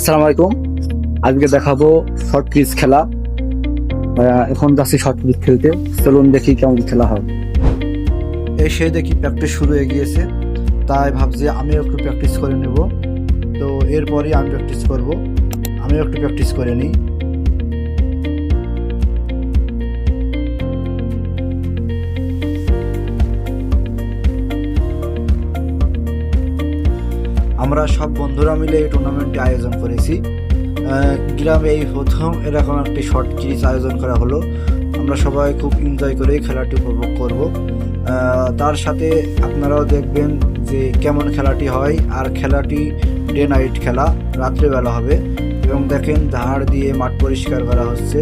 আসসালামু আলাইকুম। আজকে দেখাবো শর্ট ক্রিজ খেলা। এখন যাচ্ছি শর্ট ক্রিজ খেলতে, চলুন দেখি কেমন খেলা হয়। এসে দেখি প্র্যাকটিস শুরু হয়ে গিয়েছে, তাই ভাবছি আমিও একটু প্র্যাকটিস করে নেব। তো এরপরই আমি প্র্যাকটিস করব, আমিও একটু প্র্যাকটিস করে নিই। আমরা সব বন্ধুরা মিলে এই টুর্নামেন্টটি আয়োজন করেছি। গ্রামে এই প্রথম এরকম একটি শর্ট ক্রিজ আয়োজন করা হলো। আমরা সবাই খুব এনজয় করে খেলাটি উপভোগ করব। তার সাথে আপনারাও দেখবেন যে কেমন খেলাটি হয়। আর খেলাটি ডে নাইট খেলা, রাত্রেবেলা হবে। এবং দেখেন ধার দিয়ে মাঠ পরিষ্কার করা হচ্ছে,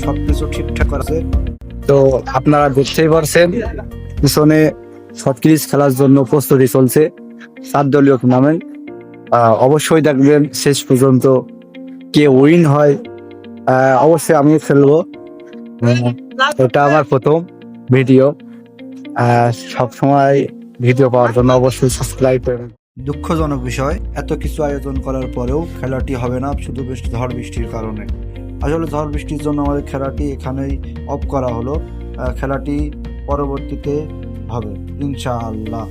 সব কিছু ঠিকঠাক করা আছে। তো আপনারা দেখতেই পারছেন পিছনে শর্ট ক্রিজ খেলার জন্য প্রস্তুতি চলছে। 7 দলীয় টুর্নামেন্ট, অবশ্যই দেখবেন শেষ পর্যন্ত কে উইন হয়। অবশ্যই আমি খেলবো। এটা আমার প্রথম ভিডিও। সব সময় ভিডিও পাওয়ার জন্য অবশ্যই সাবস্ক্রাইব করবেন। দুঃখজনক বিষয়, এত কিছু আয়োজন করার পরেও খেলাটি হবে না শুধু ঝড় বৃষ্টির কারণে। আসলে ঝড় বৃষ্টির জন্য আমাদের খেলাটি এখানেই অফ করা হলো। খেলাটি পরবর্তীতে হবে ইনশাআল্লাহ।